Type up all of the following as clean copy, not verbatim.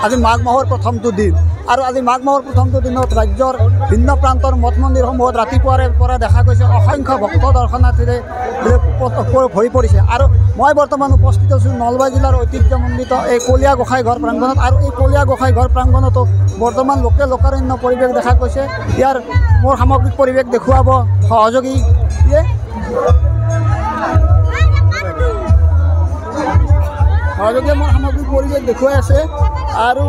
আজি মাঘ মাহৰ প্ৰথমটো দিন আৰু আজি মাঘ মাহৰ প্ৰথমটো দিনত ৰাজ্যৰ ভিন্ন প্ৰান্তৰ মঠ মন্দিৰসমূহত ৰাতিপুৱাৰে পৰা দেখা গৈছে অসংখ্য ভক্ত দৰ্শনাৰ্থীৰে ভৰি পৰিছে। আৰু মই বৰ্তমান উপস্থিত আছোঁ নলবাৰী জিলাৰ ঐতিহ্যমণ্ডিত এই কলীয়া গোসাঁই ঘৰ প্ৰাংগণত। আৰু এই কলীয়া গোসাঁই ঘৰ প্ৰাংগণতো বৰ্তমান লোকাৰণ্য পৰিৱেশ দেখা গৈছে। ইয়াৰ মোৰ সামগ্ৰিক পৰিৱেশ দেখুৱাব সহযোগী মোৰ সামগ্ৰিক পৰিৱেশ দেখুৱাই আছে। আৰু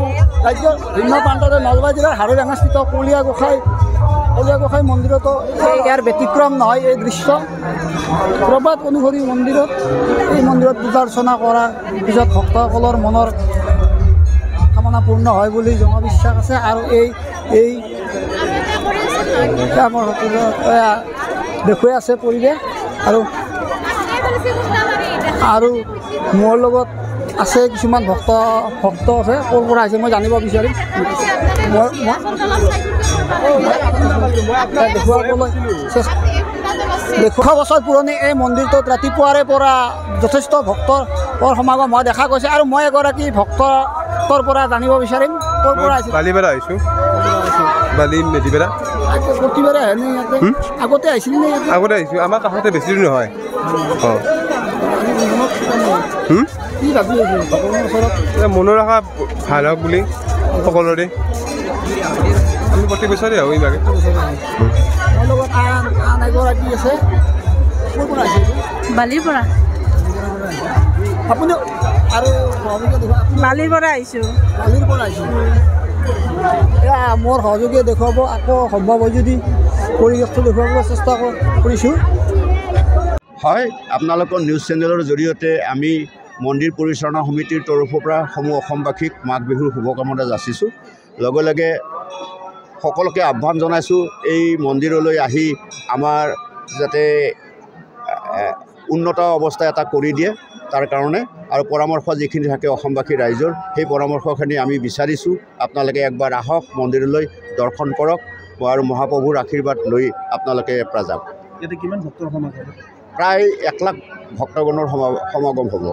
ৰাজ্যৰ ভিন্ন প্ৰান্ততে নলবাৰী জিলাৰ হাৰিভাঙাস্থিত কলীয়া গোসাঁই মন্দিৰতো ইয়াৰ ব্যতিক্ৰম নহয় এই দৃশ্য। প্ৰবাদ অনুসৰি এই মন্দিৰত পূজা অৰ্চনা কৰাৰ পিছত ভক্তসকলৰ মনৰ কামনা পূৰ্ণ হয় বুলি জনবিশ্বাস আছে। আৰু এই আমাৰ দেখুৱাই আছে পৰিৱেশ। আৰু মোৰ লগত আছে কিছুমান ভক্ত আছে, ক'ৰ পৰা আহিছে মই জানিব বিচাৰিম। দেখুওৱা বছৰ পুৰণি এই মন্দিৰটোত ৰাতিপুৱাৰে পৰা যথেষ্ট ভক্তৰ সমাগম হোৱা দেখা গৈছে। আৰু মই এগৰাকী ভক্তৰ পৰা জানিব বিচাৰিম, ক'ৰ পৰা আহিছে? বালিপাৰা আহিছোঁ। মেডিপাৰা প্ৰতিবাৰে আহেনে ইয়াতে? আগতে আহিছিল নে? আগতে আহিছোঁ, আমাৰ কাষতে বেছি দূৰ নহয়। কি ভাবি আছে ভগৱানৰ ওচৰত? মনৰ আশা ভাল হওক বুলি সকলোৰে আমি প্ৰতি বছৰে আহোঁ ইভাগে। মোৰ লগত আন এগৰাকী আছে, ক'ৰ পৰা আহিছে? বালিৰ পৰা। আপুনি আৰু বালিৰ পৰা আহিছোঁ। বালিৰ পৰা আহিছোঁ। এয়া মোৰ সহযোগীয়ে দেখুৱাব, আকৌ সম্ভৱ হয় যদি পৰিৱেশটো দেখুৱাবলৈ চেষ্টা কৰিছোঁ। হয়, আপোনালোকৰ নিউজ চেনেলৰ জৰিয়তে আমি মন্দিৰ পৰিচালনা সমিতিৰ তৰফৰ পৰা সমূহ অসমবাসীক মাঘ বিহুৰ শুভকামনা যাচিছোঁ। লগে লগে সকলোকে আহ্বান জনাইছোঁ এই মন্দিৰলৈ আহি আমাৰ যাতে উন্নত অৱস্থা এটা কৰি দিয়ে তাৰ কাৰণে, আৰু পৰামৰ্শ যিখিনি থাকে অসমবাসী ৰাইজৰ সেই পৰামৰ্শখিনি আমি বিচাৰিছোঁ। আপোনালোকে একবাৰ আহক, মন্দিৰলৈ দৰ্শন কৰক আৰু মহাপ্ৰভুৰ আশীৰ্বাদ লৈ আপোনালোকে পৰা যাওক। ইয়াতে কিমান ভক্তৰ সমাগম? প্ৰায় 1 লাখ ভক্তগণৰ সমাগম হ'ব।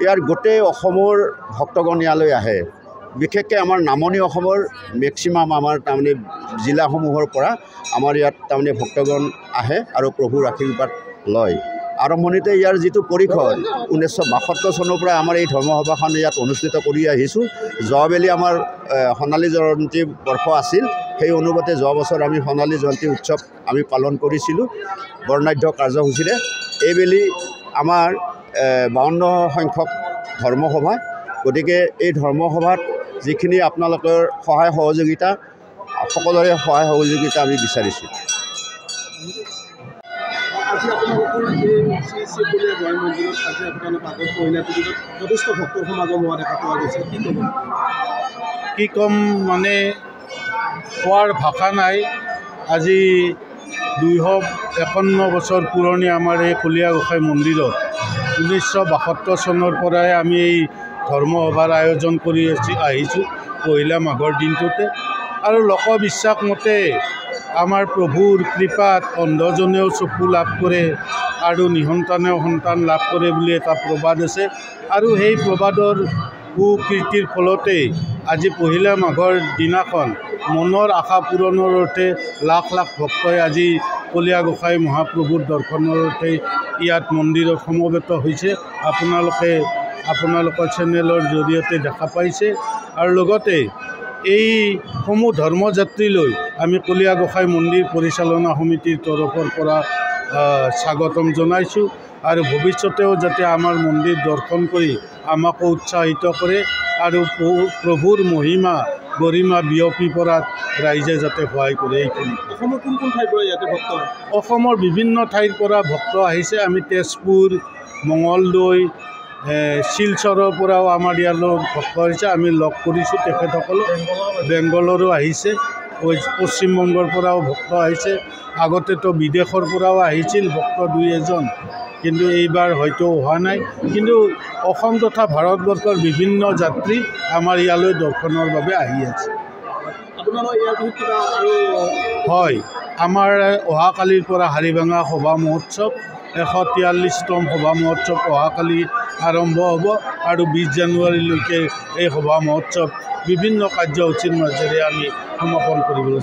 ইয়াৰ গোটেই অসমৰ ভক্তগণ ইয়ালৈ আহে। বিশেষকৈ আমাৰ নামনি অসমৰ মেক্সিমাম আমাৰ তাৰমানে জিলাসমূহৰ পৰা আমাৰ ইয়াত তাৰমানে ভক্তগণ আহে আৰু প্ৰভুৰ আশীৰ্বাদ লয়। আৰম্ভণিতে ইয়াৰ যিটো পৰিসৰ 1972 চনৰ পৰা আমাৰ এই ধৰ্মসভাখন ইয়াত অনুষ্ঠিত কৰি আহিছোঁ। যোৱাবেলি আমাৰ সোণালী জয়ন্তী বৰ্ষ আছিল, সেই অনুপাতে যোৱা বছৰ আমি সোণালী জয়ন্তী উৎসৱ আমি পালন কৰিছিলোঁ বৰ্ণাঢ্য কাৰ্যসূচীৰে। এইবেলি আমাৰ 52 সংখ্যক ধৰ্মসভা। গতিকে এই ধৰ্মসভাত যিখিনি আপোনালোকৰ সহায় সহযোগিতা, সকলোৰে সহায় সহযোগিতা আমি বিচাৰিছোঁ। আজি আপোনালোকৰ এই শ্ৰী গড় মন্দিৰত আজি আপোনালোকৰ আগত মহিলা পুৰুষত যথেষ্ট ভক্তৰ সমাগম হোৱা দেখা পোৱা গৈছে। কি ক'ম মানে কোৱাৰ ভাষা নাই। আজি 251 বছৰ পুৰণি আমাৰ এই কলীয়া গোসাঁই মন্দিৰত 1972 চনৰ পৰাই আমি এই ধৰ্মসভাৰ আয়োজন কৰি আহিছোঁ পহিলা মাঘৰ দিনটোতে। আৰু লোকবিশ্বাস মতে আমাৰ প্ৰভুৰ কৃপাত অন্ধজনেও চকু লাভ কৰে আৰু নিসন্তানেও সন্তান লাভ কৰে বুলি এটা প্ৰবাদ আছে। আৰু সেই প্ৰবাদৰ সুকীৰ্তিৰ ফলতেই আজি পহিলা মাঘৰ দিনাখন মনৰ আশা পূৰণৰ অৰ্থে লাখ লাখ ভক্তই আজি কলীয়া গোসাঁই মহাপ্ৰভুৰ দৰ্শনৰ অৰ্থে ইয়াত মন্দিৰত সমবেত হৈছে। আপোনালোকৰ চেনেলৰ জৰিয়তে দেখা পাইছে। আৰু লগতে এই সমূহ ধৰ্মযাত্ৰীলৈ আমি কলীয়া গোসাঁই মন্দিৰ পৰিচালনা সমিতিৰ তৰফৰ পৰা স্বাগতম জনাইছোঁ। আৰু ভৱিষ্যতেও যাতে আমাৰ মন্দিৰ দৰ্শন কৰি আমাকো উৎসাহিত কৰে আৰু প্ৰভুৰ মহিমা গৰিমা বিয়পি পৰাত ৰাইজে যাতে সহায় কৰে। এইখিনি অসমৰ কোন কোন ঠাইৰ পৰা ইয়াতে ভক্ত? অসমৰ বিভিন্ন ঠাইৰ পৰা ভক্ত আহিছে। আমি তেজপুৰ, মঙলদৈ, শিলচৰৰ পৰাও আমাৰ ইয়ালৈ ভক্ত আহিছে। আমি লগ কৰিছোঁ তেখেতসকলক। বেংগলৰো আহিছে, পশ্চিমবংগৰ পৰাও ভক্ত আহিছে। আগতেতো বিদেশৰ পৰাও আহিছিল ভক্ত 2-এজন, কিন্তু এইবাৰ হয়তো হোৱা নাই। কিন্তু অসম তথা ভাৰতবৰ্ষৰ বিভিন্ন যাত্ৰী আমাৰ ইয়ালৈ দৰ্শনৰ বাবে আহি আছে। হয়, আমাৰ অহাকালিৰ পৰা হাৰিভাঙা সভা মহোৎসৱ 143তম সভা মহোৎসৱ অহাকালি আৰম্ভ হ'ব আৰু 20 জানুৱাৰীলৈকে এই সভা মহোৎসৱ বিভিন্ন কাৰ্যসূচীৰ মাজেৰে আমি সমাপন কৰিবলৈ